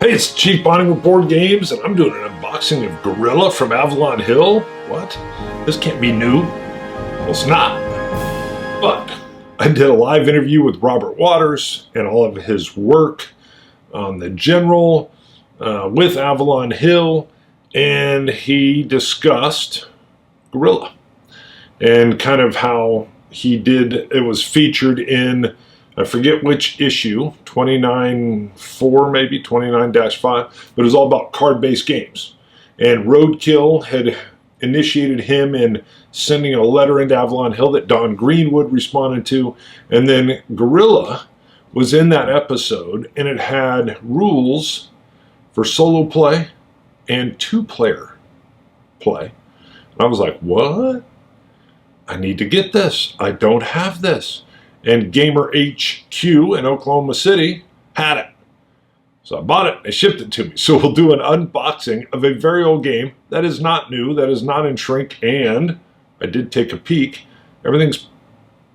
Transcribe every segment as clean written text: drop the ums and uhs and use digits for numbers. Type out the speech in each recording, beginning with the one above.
Hey, it's Chief Bonding with Board Games, and I'm doing an unboxing of Guerilla from Avalon Hill. What? This can't be new. Well, it's not. But I did a live interview with Robert Waters and all of his work on the General with Avalon Hill, and he discussed Guerilla and kind of how he did. It was featured in, I forget which issue, 29.4 maybe, 29-5, but it was all about card-based games. And Roadkill had initiated him in sending a letter into Avalon Hill that Don Greenwood responded to. And then Guerilla was in that episode, and it had rules for solo play and two-player play. And I was like, what? I need to get this. I don't have this. And Gamer HQ in Oklahoma City had it. So I bought it, they shipped it to me. So we'll do an unboxing of a very old game that is not new, that is not in shrink, and I did take a peek. Everything's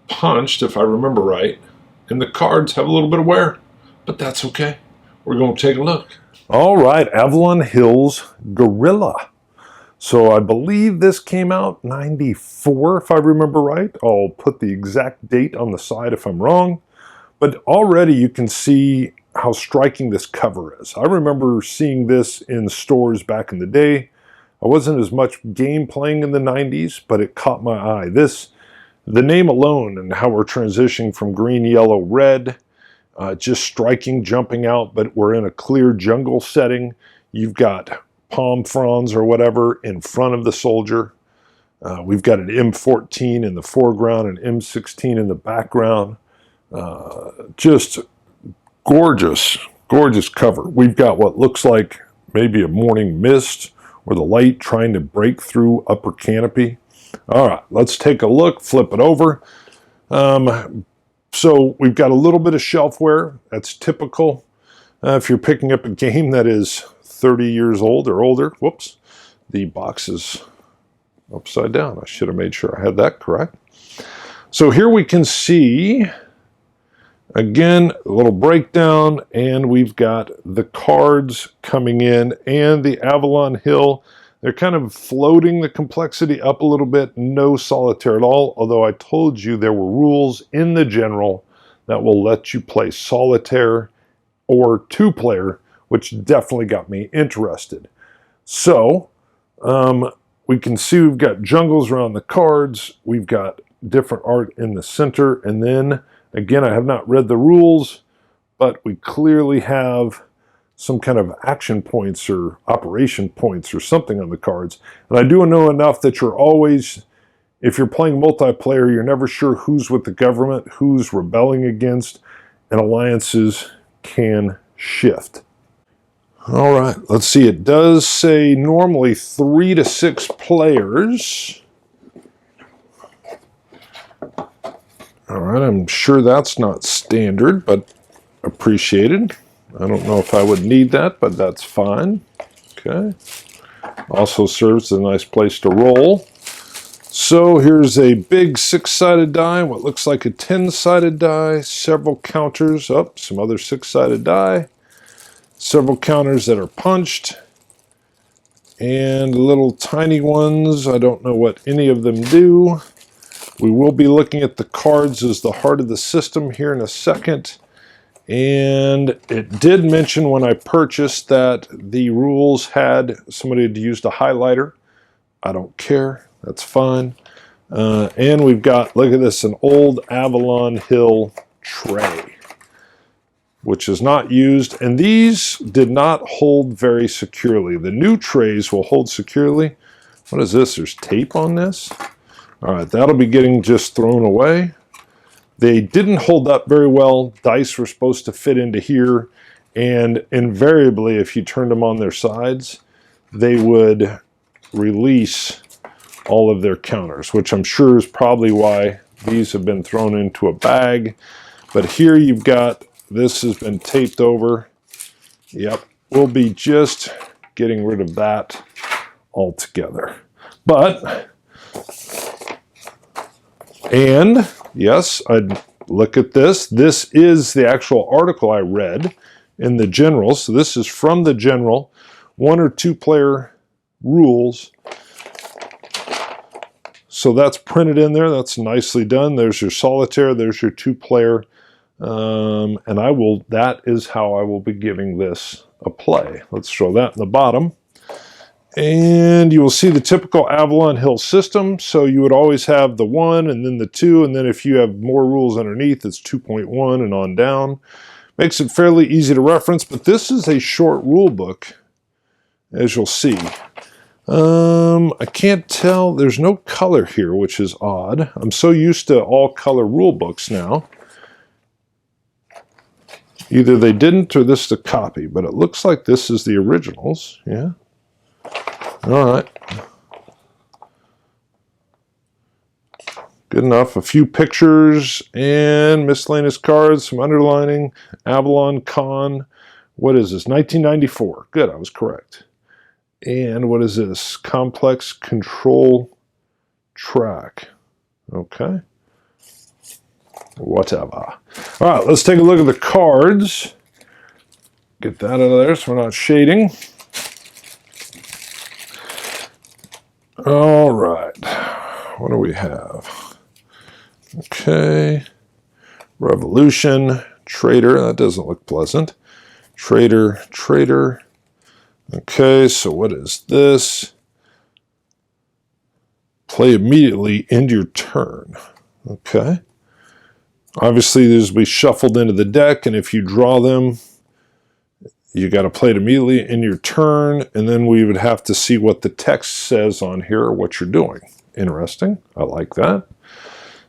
punched, if I remember right, and the cards have a little bit of wear, but that's okay. We're going to take a look. All right, Avalon Hill's Guerilla. So I believe this came out 94, if I remember right. I'll put the exact date on the side if I'm wrong. But already you can see how striking this cover is. I remember seeing this in stores back in the day. I wasn't as much game playing in the 90s, but it caught my eye. The name alone and how we're transitioning from green, yellow, red, just striking, jumping out, but we're in a clear jungle setting. You've got palm fronds or whatever in front of the soldier. We've got an M14 in the foreground, an M16 in the background. Just gorgeous, gorgeous cover. We've got what looks like maybe a morning mist or the light trying to break through upper canopy. All right, let's take a look, flip it over. So we've got a little bit of shelf wear. That's typical. If you're picking up a game that is 30 years old or older. Whoops, the box is upside down. I should have made sure I had that correct. So here we can see, again, a little breakdown, and we've got the cards coming in and the Avalon Hill. They're kind of floating the complexity up a little bit. No solitaire at all, although I told you there were rules in the General that will let you play solitaire or two-player, which definitely got me interested. So we can see we've got jungles around the cards. We've got different art in the center. And then, again, I have not read the rules, but we clearly have some kind of action points or operation points or something on the cards. And I do know enough that you're always, if you're playing multiplayer, you're never sure who's with the government, who's rebelling against, and alliances can shift. All right, let's see. It does say normally 3 to 6 players. All right, I'm sure that's not standard, but appreciated. I don't know if I would need that, but that's fine. Okay. Also serves as a nice place to roll. So here's a big 6-sided die, what looks like a 10-sided die, several counters, some other 6-sided die. Several counters that are punched, and little tiny ones. I don't know what any of them do. We will be looking at the cards as the heart of the system here in a second. And it did mention when I purchased that the rules had somebody had used a highlighter. I don't care. That's fine. And we've got, look at this, an old Avalon Hill tray, which is not used, and these did not hold very securely. The new trays will hold securely. What is this? There's tape on this? All right, that'll be getting just thrown away. They didn't hold up very well. Dice were supposed to fit into here, and invariably, if you turned them on their sides, they would release all of their counters, which I'm sure is probably why these have been thrown into a bag. But here you've got, this has been taped over. Yep, we'll be just getting rid of that altogether. But, and yes, I'd look at this. This is the actual article I read in the general. So this is from the general. 1 or 2 player rules. So that's printed in there. That's nicely done. There's your solitaire. There's your 2 player. And that is how I will be giving this a play. Let's throw that in the bottom. And you will see the typical Avalon Hill system. So you would always have the 1 and then the 2. And then if you have more rules underneath, it's 2.1 and on down. Makes it fairly easy to reference. But this is a short rule book, as you'll see. I can't tell. There's no color here, which is odd. I'm so used to all color rule books now. Either they didn't or this is a copy, but it looks like this is the originals. Yeah. All right. Good enough. A few pictures and miscellaneous cards, some underlining. Avalon Con. What is this? 1994. Good, I was correct. And what is this? Complex control track. Okay. Whatever. All right, let's take a look at the cards. Get that out of there so we're not shading. All right. What do we have? Okay. Revolution. Trader. That doesn't look pleasant. Trader. Trader. Okay, so what is this? Play immediately, end your turn. Okay. Obviously, these will be shuffled into the deck, and if you draw them, you got to play it immediately in your turn, and then we would have to see what the text says on here or what you're doing. Interesting. I like that.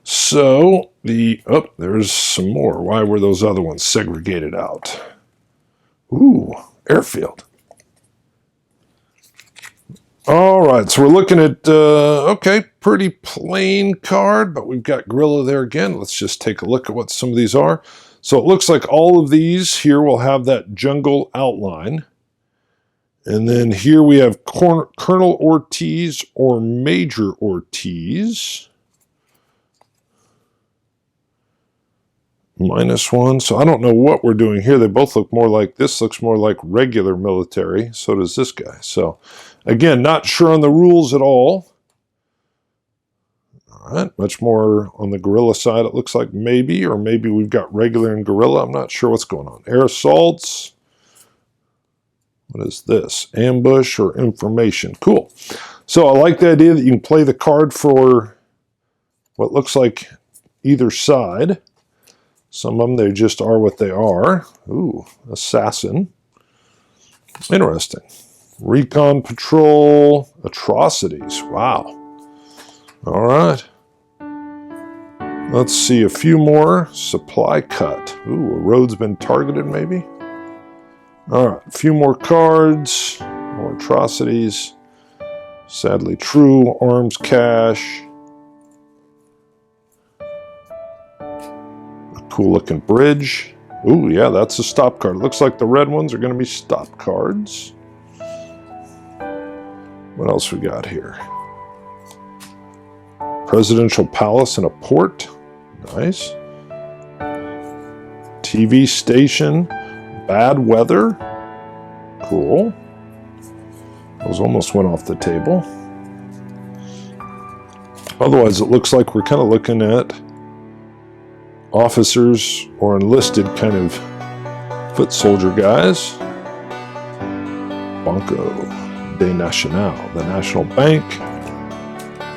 So, there's some more. Why were those other ones segregated out? Ooh, airfield. All right, so we're looking at, okay, pretty plain card, but we've got Guerilla there again. Let's just take a look at what some of these are. So it looks like all of these here will have that jungle outline. And then here we have Colonel Ortiz or Major Ortiz. -1. So I don't know what we're doing here. They both look more like, this looks more like regular military. So does this guy. So again, not sure on the rules at all. All right, much more on the Guerilla side, it looks like maybe, or maybe we've got regular and Guerilla. I'm not sure what's going on. Air assaults. What is this? Ambush or information. Cool. So I like the idea that you can play the card for what looks like either side. Some of them, they just are what they are. Ooh, assassin. Interesting. Recon patrol, atrocities. Wow. All right. Let's see a few more. Supply cut. Ooh, a road's been targeted maybe. All right, a few more cards. More atrocities. Sadly true. Arms cache. A cool looking bridge. Ooh, yeah, that's a stop card. Looks like the red ones are going to be stop cards. What else we got here? Presidential palace and a port. Nice. TV station. Bad weather. Cool. Those almost went off the table. Otherwise, it looks like we're kind of looking at officers or enlisted kind of foot soldier guys. Banco de Nacional, the National Bank.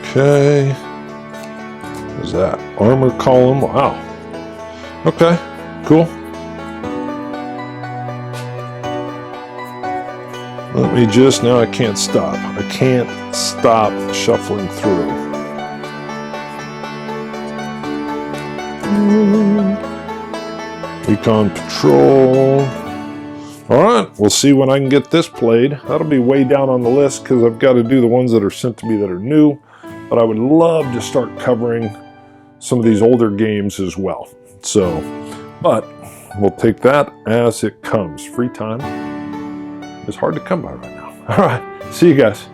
Okay. What is that? Armor column. Wow. Okay. Cool. Let me just, now I can't stop. I can't stop shuffling through. Recon patrol. All right, we'll see when I can get this played. That'll be way down on the list because I've got to do the ones that are sent to me that are new. But I would love to start covering some of these older games as well. So, but we'll take that as it comes. Free time is hard to come by right now. All right, see you guys.